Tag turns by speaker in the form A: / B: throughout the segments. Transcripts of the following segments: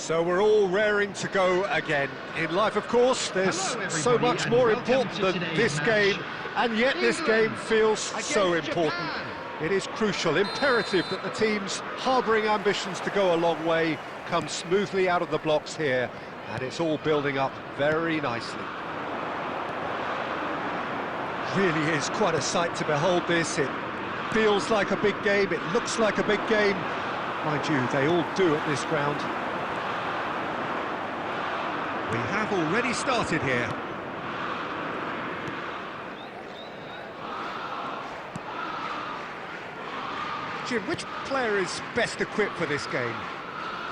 A: So we're all raring to go again. In life, of course, there's so much more important than this game, and yet this game feels so important. It is crucial, imperative that the teams harbouring ambitions to go a long way come smoothly out of the blocks here, and it's all building up very nicely. Really is quite a sight to behold this. It feels like a big game, it looks like a big game. Mind you, they all do at this ground. We have already started here. Jim, which player is best equipped for this game?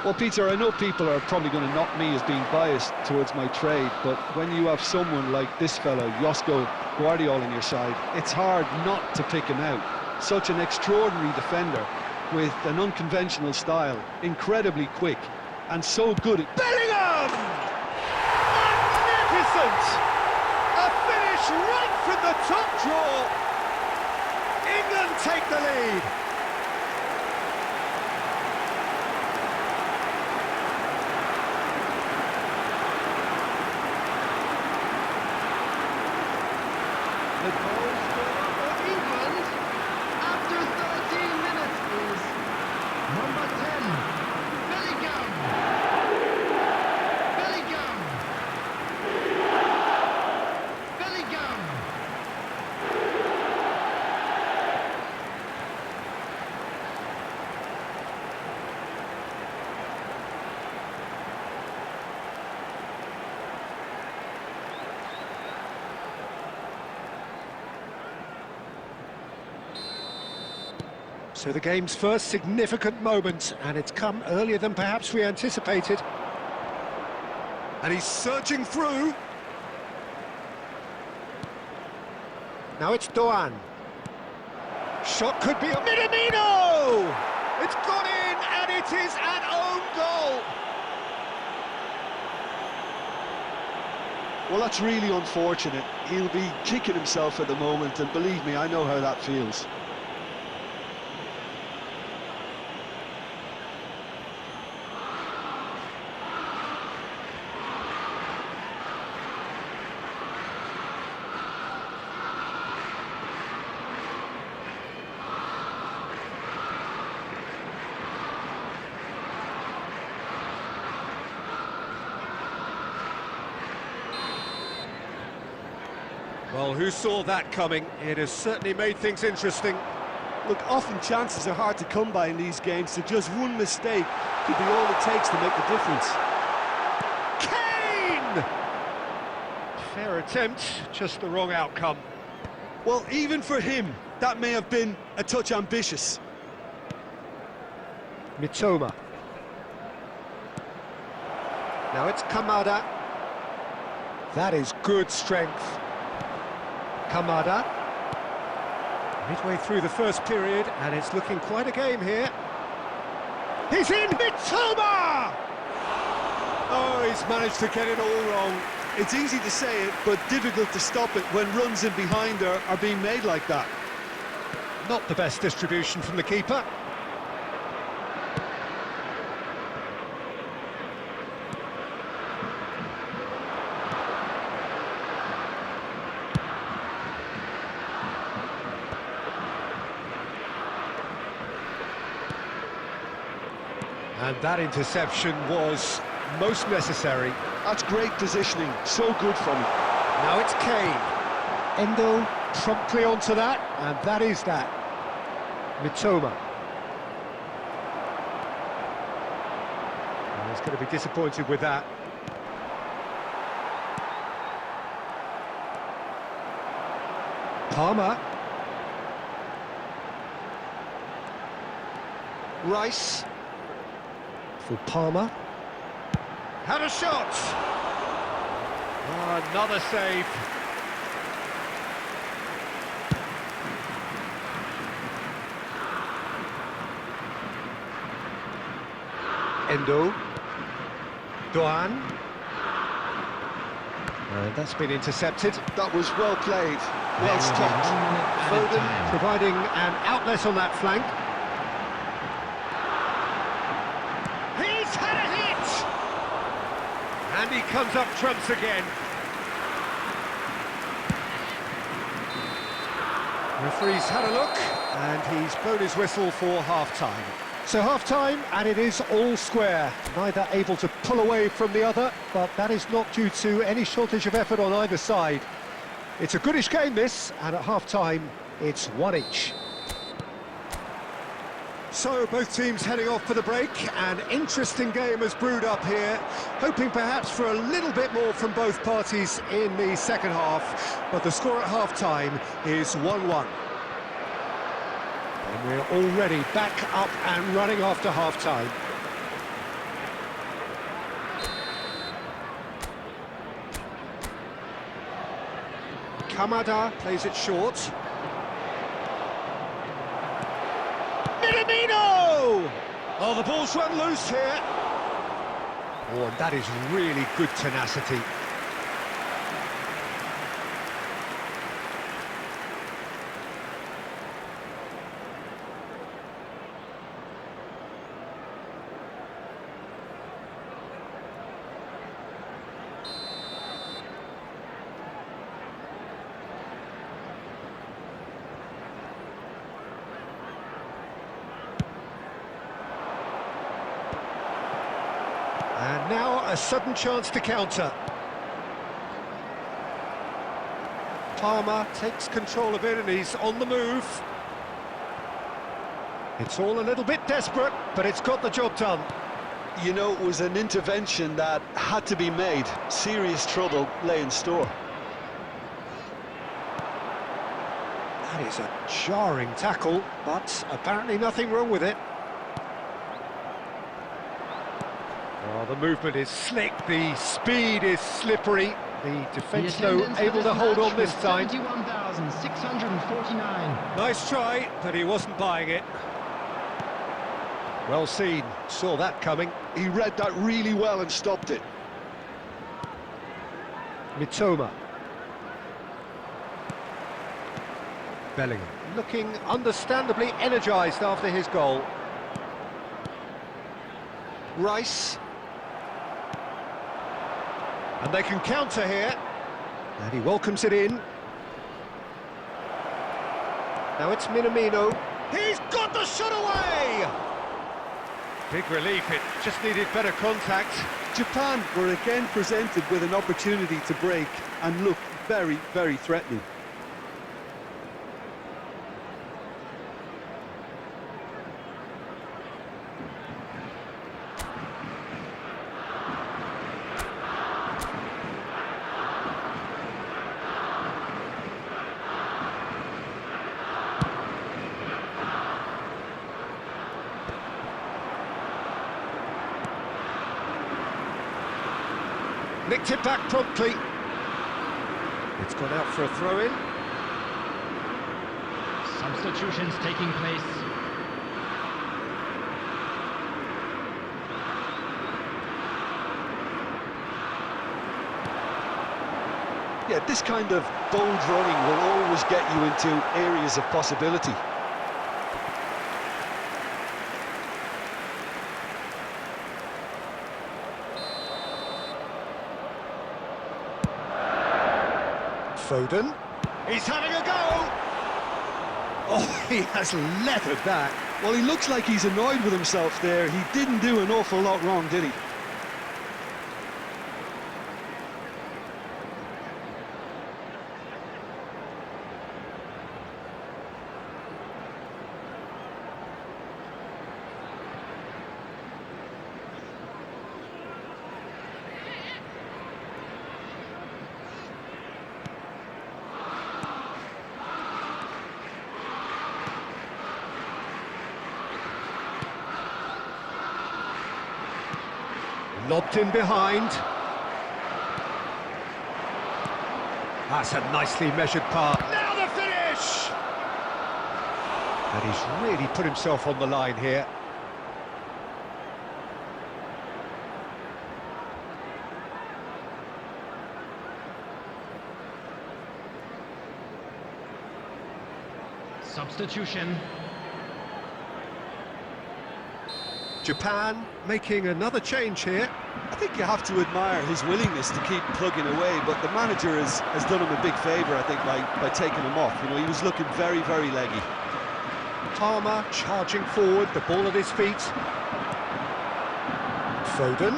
B: Well, Peter, I know people are probably going to knock me as being biased towards my trade, but when you have someone like this fella, Gnabry Gvardiol, on your side, it's hard not to pick him out. Such an extraordinary defender with an unconventional style, incredibly quick, and so good at...
A: Bellingham! Magnificent! A finish right from the top draw. England take the lead.
C: The goal scorer for England after 13 minutes is number 10, Bellingham. Bellingham. Bellingham.
A: So the game's first significant moment, and it's come earlier than perhaps we anticipated. And he's surging through. Now it's Doan. Shot could be a Minamino! It's gone in, and it is an own goal!
B: Well, that's really unfortunate. He'll be kicking himself at the moment, and believe me, I know how that feels.
A: Well, who saw that coming? It has certainly made things interesting.
D: Look, often chances are hard to come by in these games, so just one mistake could be all it takes to make the difference.
A: Kane! Fair attempt, just the wrong outcome.
D: Well, even for him, that may have been a touch ambitious.
A: Mitoma. Now it's Kamada. That is good strength. Kamada. Midway through the first period, and it's looking quite a game here. He's in! Mitoma! Oh, he's managed to get it all wrong.
D: It's easy to say it, but difficult to stop it when runs in behind her are being made like that.
A: Not the best distribution from the keeper. And that interception was most necessary.
B: That's great positioning, so good from him.
A: Now it's Kane. Endo promptly onto that, and that is that. Mitoma. Well, he's going to be disappointed with that. Palmer. Rice. For Palmer. Had a shot! Oh, another save. Endo. Doan. That's been intercepted.
B: That was well played, well stopped.
A: Foden providing an outlet on that flank. He's had a hit! he comes up trumps again. Referee's had a look, and he's blown his whistle for half-time. So half-time, and it is all square. Neither able to pull away from the other, but that is not due to any shortage of effort on either side. It's a goodish game, this, and at half-time, it's one each. So both teams heading off for the break. An interesting game has brewed up here, hoping perhaps for a little bit more from both parties in the second half, but the score at half-time is 1-1. And we're already back up and running after half-time. Kamada plays it short. Minamino! Oh, the ball's run loose here. Oh, and that is really good tenacity. And now a sudden chance to counter. Palmer takes control of it and he's on the move. It's all a little bit desperate, but it's got the job done.
B: You know, it was an intervention that had to be made. Serious trouble lay in store.
A: That is a jarring tackle, but apparently nothing wrong with it. Oh, the movement is slick, the speed is slippery. The defence, though, able to hold on this time.
C: 71,649.
A: Nice try, but he wasn't buying it. Well seen, saw that coming.
B: He read that really well and stopped it.
A: Mitoma. Bellingham, looking understandably energised after his goal. Rice. And they can counter here. And he welcomes it in. Now it's Minamino. He's got the shot away! Big relief, it just needed better contact.
D: Japan were again presented with an opportunity to break and look very, very threatening.
A: Nicked it back promptly. It's gone out for a throw-in.
C: Substitutions taking place.
B: Yeah, this kind of bold running will always get you into areas of possibility.
A: Foden. He's having a go! Oh, he has leathered that.
B: Well, he looks like he's annoyed with himself there. He didn't do an awful lot wrong, did he?
A: Lobbed in behind. That's a nicely measured pass. Now the finish! And he's really put himself on the line here.
C: Substitution.
A: Japan making another change here.
D: I think you have to admire his willingness to keep plugging away, but the manager has done him a big favour, I think, by taking him off. You know, he was looking very, very leggy.
A: Palmer charging forward, the ball at his feet. Foden.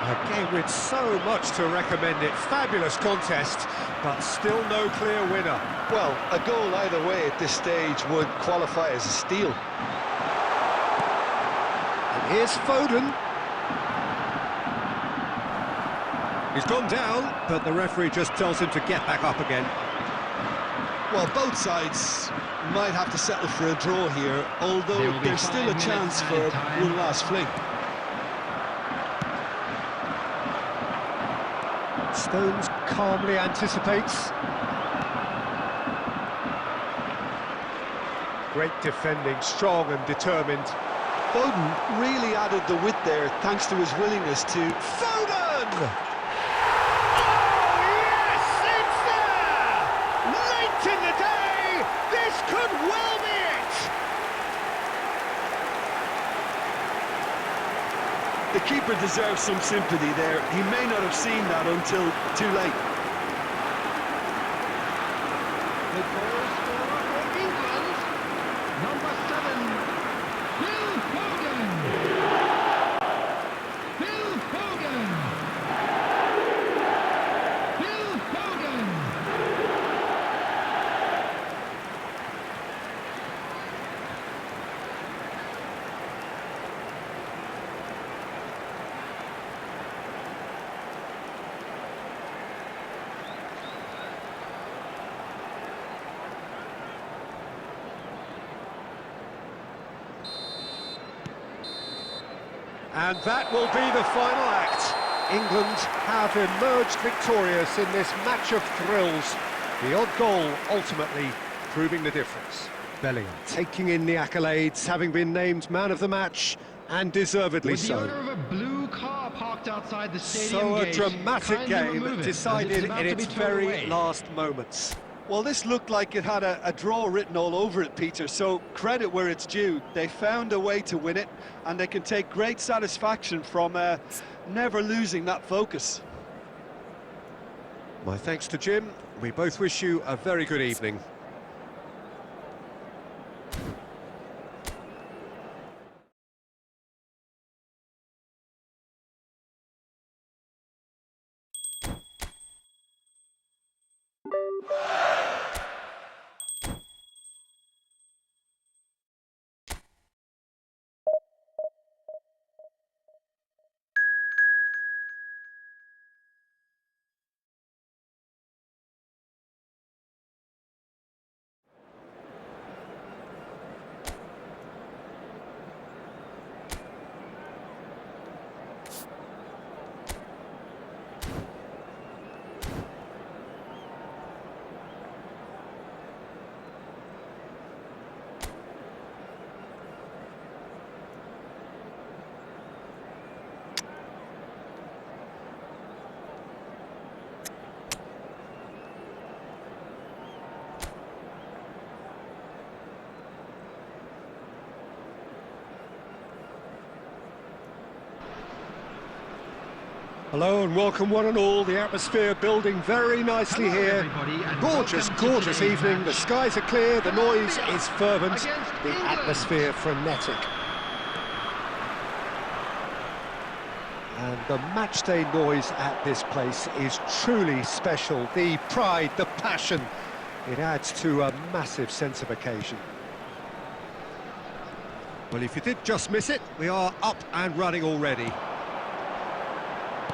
A: A game with so much to recommend it. Fabulous contest, but still no clear winner.
B: Well, a goal either way at this stage would qualify as a steal.
A: And here's Foden. He's gone down, but the referee just tells him to get back up again.
D: Well, both sides might have to settle for a draw here, although there's still a chance for one last fling.
A: Stones calmly anticipates. Great defending, strong and determined.
D: Foden really added the width there, thanks to his willingness to...
A: Foden! Oh, yes, it's there! Late in the day, this could well be it!
D: The keeper deserves some sympathy there. He may not have seen that until too late.
C: The goal scorer for England, number 7, Phil Foden. Phil Foden. Phil Foden.
A: And that will be the final act. England have emerged victorious in this match of thrills. The odd goal ultimately proving the difference. Bellingham taking in the accolades, having been named man of the match, and deservedly
C: With the
A: so.
C: owner of a blue car parked outside the stadium
A: So a
C: gate,
A: dramatic
C: kindly
A: game
C: remove it, as
A: decided
C: it's about
A: in
C: to
A: its
C: be towed
A: very
C: away.
A: last moments.
D: Well, this looked like it had a draw written all over it, Peter, so credit where it's due. They found a way to win it, and they can take great satisfaction from never losing that focus.
A: My thanks to Jim. We both wish you a very good evening. Hello and welcome one and all. The atmosphere building very nicely here. Gorgeous, gorgeous evening. The skies are clear, the noise is fervent, the atmosphere frenetic. And the matchday noise at this place is truly special. The pride, the passion, it adds to a massive sense of occasion. Well, if you did just miss it, we are up and running already.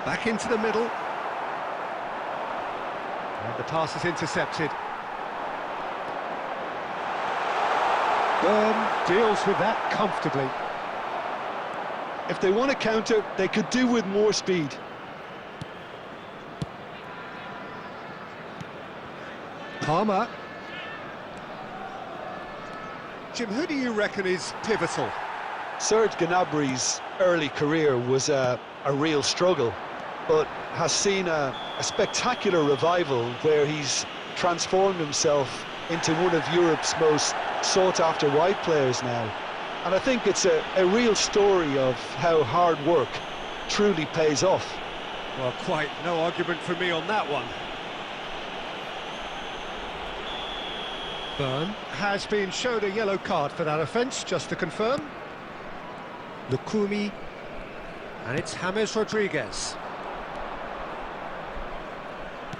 A: Back into the middle. And the pass is intercepted. Byrne deals with that comfortably.
D: If they want to counter, they could do with more speed.
A: Palmer. Jim, who do you reckon is pivotal?
B: Serge Gnabry's early career was a real struggle, but has seen a spectacular revival where he's transformed himself into one of Europe's most sought-after wide players now. And I think it's a real story of how hard work truly pays off.
A: Well, quite no argument for me on that one. Byrne has been shown a yellow card for that offence, just to confirm. Lukumi, and it's James Rodriguez.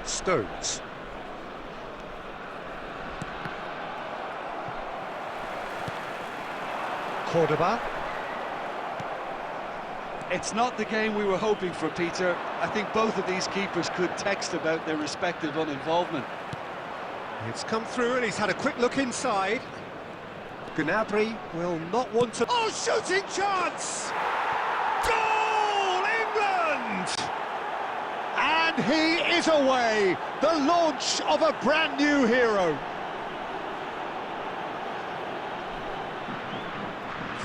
A: Stones. Cordoba.
D: It's not the game we were hoping for, Peter. I think both of these keepers could text about their respective uninvolvement.
A: It's come through and he's had a quick look inside. Gnabry will not want to... Oh, shooting chance! Goal, England! And he is away. The launch of a brand new hero.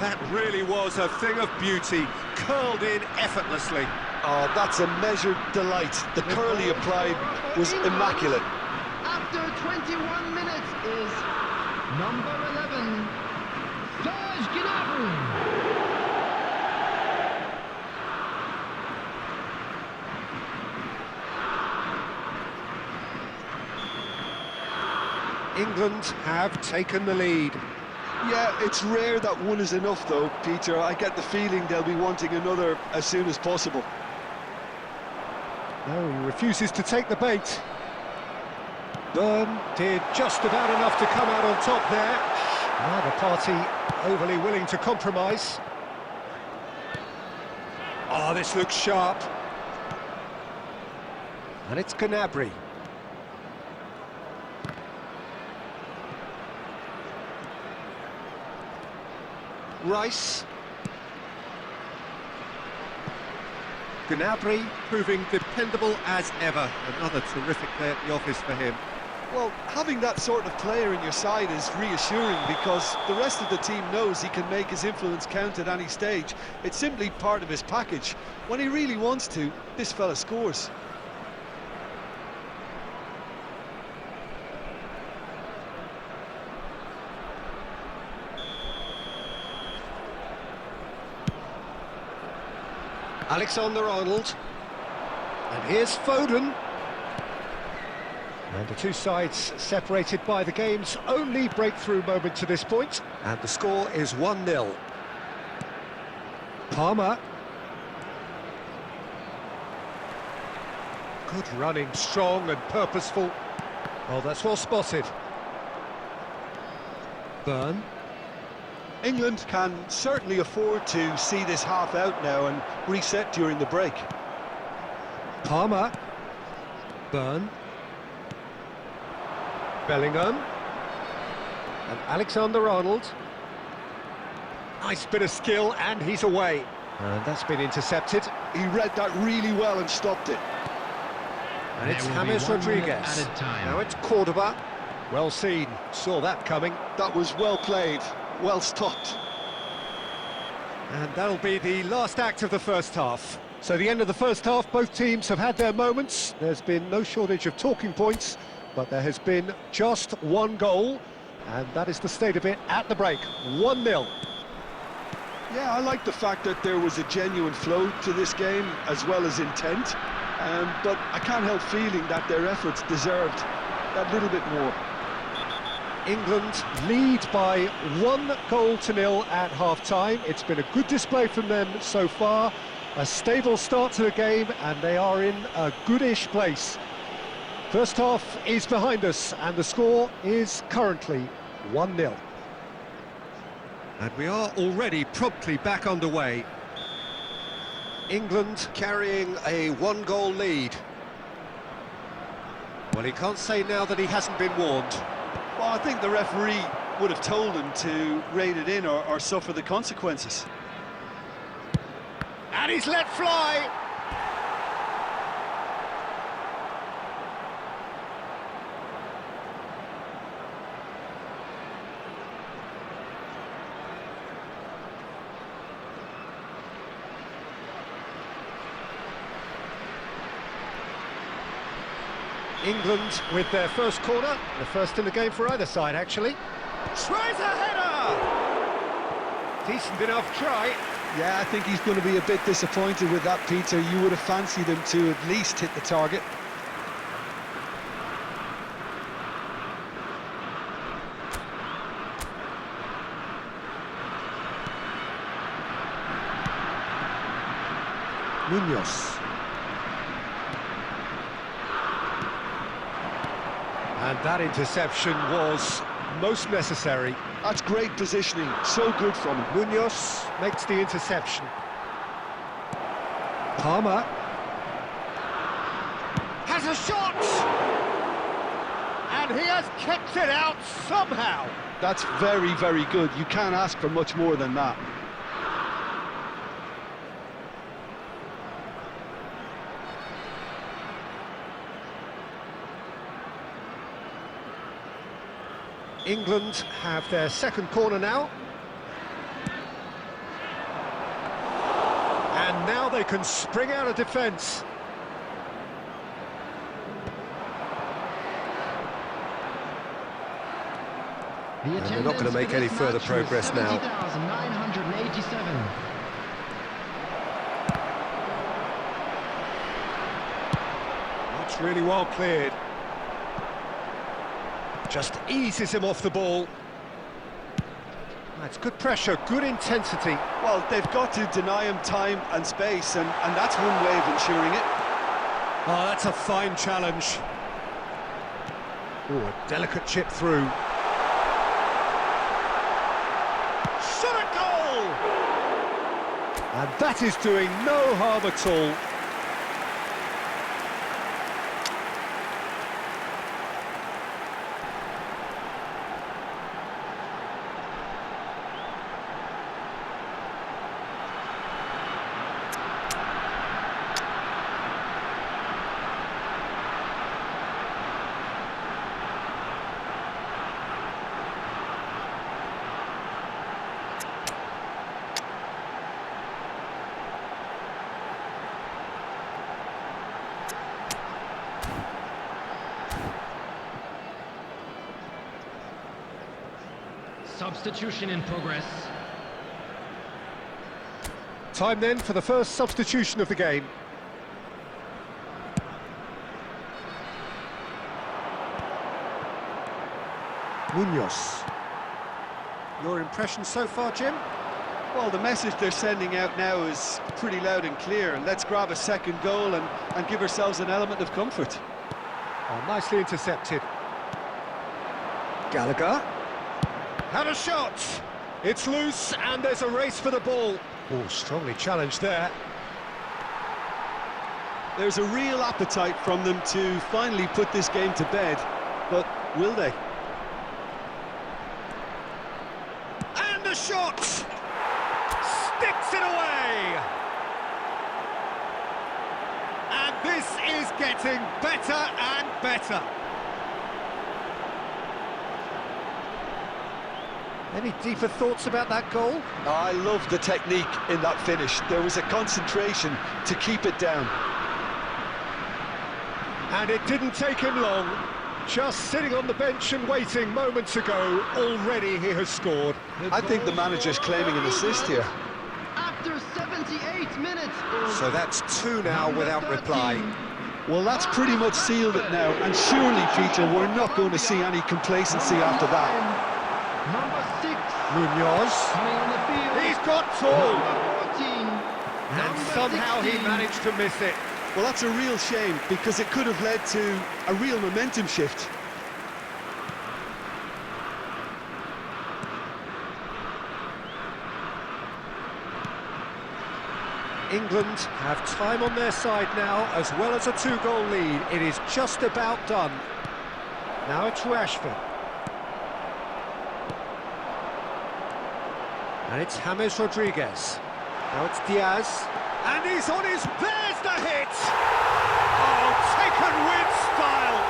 A: That really was a thing of beauty, curled in effortlessly.
B: Oh, that's a measured delight. The curl he applied was immaculate.
C: After 21 minutes is number 11, Serge Gnabry.
A: England have taken the lead.
B: Yeah, it's rare that one is enough though, Peter. I get the feeling they'll be wanting another as soon as possible.
A: No, he refuses to take the bait. Byrne did just about enough to come out on top there. Neither party overly willing to compromise. Oh, this looks sharp. And it's Gnabry. Rice. Gnabry proving dependable as ever. Another terrific day at the office for him.
B: Well, having that sort of player in your side is reassuring because the rest of the team knows he can make his influence count at any stage. It's simply part of his package. When he really wants to, this fella scores.
A: Alexander-Arnold, and here's Foden. And the two sides separated by the game's only breakthrough moment to this point. And the score is 1-0. Palmer. Good running, strong and purposeful. Oh, that's well spotted. Byrne.
B: England can certainly afford to see this half out now and reset during the break.
A: Palmer. Byrne. Bellingham. And Alexander-Arnold. Nice bit of skill, and he's away. And that's been intercepted.
B: He read that really well and stopped it.
A: And it's James Rodriguez. Now it's Cordoba. Well seen, saw that coming.
B: That was well played, well stopped.
A: And that'll be the last act of the first half. So the end of the first half, both teams have had their moments. There's been no shortage of talking points, but there has been just one goal, and that is the state of it at the break. 1-0.
B: Yeah, I like the fact that there was a genuine flow to this game, as well as intent. But I can't help feeling that their efforts deserved that little bit more.
A: England lead by 1-0 at half-time. It's been a good display from them so far. A stable start to the game, and they are in a goodish place. First half is behind us, and the score is currently 1-0. And we are already promptly back underway. England carrying a 1-goal lead. Well, he can't say now that he hasn't been warned.
D: Well, I think the referee would have told him to rein it in or suffer the consequences.
A: And he's let fly! England with their first corner, the first in the game for either side, actually. Tries a header! Decent enough try.
B: Yeah, I think he's going to be a bit disappointed with that, Peter. You would have fancied him to at least hit the target.
A: Munoz. And that interception was most necessary.
B: That's great positioning, so good from him.
A: Munoz makes the interception. Palmer has a shot! And he has kept it out somehow.
B: That's very, very good. You can't ask for much more than that.
A: England have their second corner now. And now they can spring out of defence.
C: The
A: And they're not going to make any further progress now.
C: 70,987.
A: That's really well cleared. Just eases him off the ball. That's good pressure, good intensity.
D: Well, they've got to deny him time and space, and that's one way of ensuring it.
A: Oh, that's a fine challenge. Oh, a delicate chip through. Shot at goal! And that is doing no harm at all.
C: Substitution in progress.
A: Time then for the first substitution of the game. Munoz. Your impression so far, Jim?
D: Well, the message they're sending out now is pretty loud and clear. Let's grab a second goal and give ourselves an element of comfort.
A: Oh, nicely intercepted. Gallagher. Had a shot! It's loose and there's a race for the ball. Oh, strongly challenged there.
D: There's a real appetite from them to finally put this game to bed, but will they?
A: And a shot! Sticks it away! And this is getting better and better. Any deeper thoughts about that goal?
B: I love the technique in that finish. There was a concentration to keep it down.
A: And it didn't take him long. Just sitting on the bench and waiting moments ago, already he has scored.
B: I think the manager's claiming an assist here.
C: After 78 minutes.
A: So that's two now without reply.
B: Well, that's pretty much sealed it now, and surely, Peter, we're not going to see any complacency after that.
C: Number 6.
A: Munoz.
C: Coming on the field.
A: He's got tall.
C: Number 14.
A: And
C: Number
A: somehow
C: 16.
A: he managed to miss it.
D: Well, that's a real shame, because it could have led to a real momentum shift.
A: England have time on their side now, as well as a two-goal lead. It is just about done. Now it's Rashford. And it's James Rodriguez. Now it's Diaz. And he's on his... There's the hit! Oh, taken with style!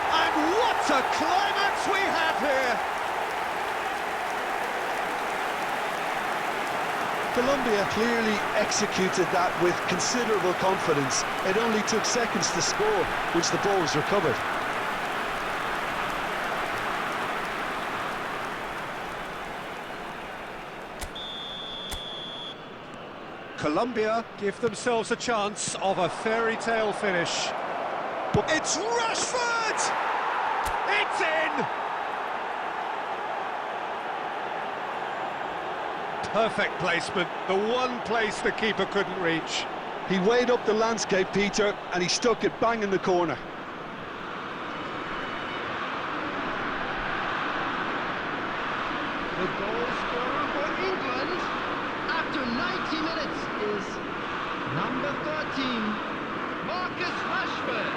A: And what a climax we have here!
B: Colombia clearly executed that with considerable confidence. It only took seconds to score, which the ball was recovered.
A: Colombia give themselves a chance of a fairy tale finish. It's Rashford! It's in! Perfect placement, the one place the keeper couldn't reach.
B: He weighed up the landscape, Peter, and he stuck it bang in the corner.
C: The goal scorer for England after 90 minutes is number 13, Marcus Rashford.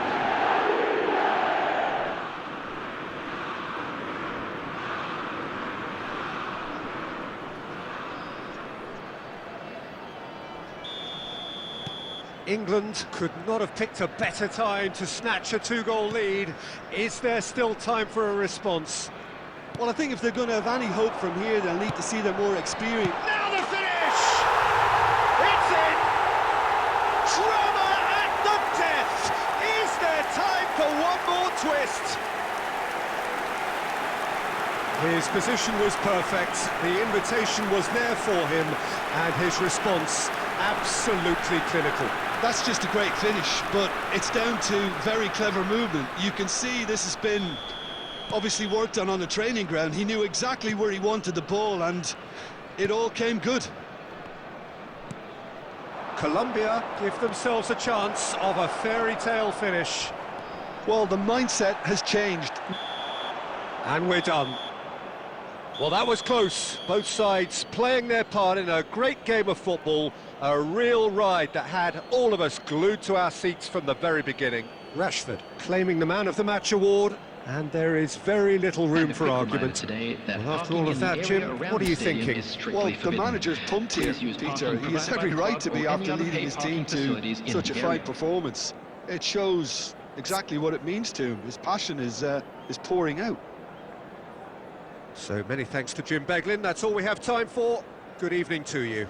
A: England could not have picked a better time to snatch a two-goal lead. Is there still time for a response?
D: Well, I think if they're going to have any hope from here, they'll need to see their more experience.
A: Now the finish! It's in! Drama at the death! Is there time for one more twist? His position was perfect, the invitation was there for him, and his response absolutely clinical.
D: That's just a great finish, but it's down to very clever movement. You can see this has been obviously worked on the training ground. He knew exactly where he wanted the ball, and it all came good.
A: Colombia give themselves a chance of a fairy tale finish.
B: Well, the mindset has changed.
A: And we're done. Well, that was close. Both sides playing their part in a great game of football. A real ride that had all of us glued to our seats from the very beginning. Rashford claiming the Man of the Match award, and there is very little room for argument.
E: Today,
A: well, after all of that, Jim, what are you thinking?
B: Well, the manager's pumped here, Peter. He has every right to be after leading his team to such a fine performance. It shows exactly what it means to him. His passion is pouring out.
A: So many thanks to Jim Beglin. That's all we have time for. Good evening to you.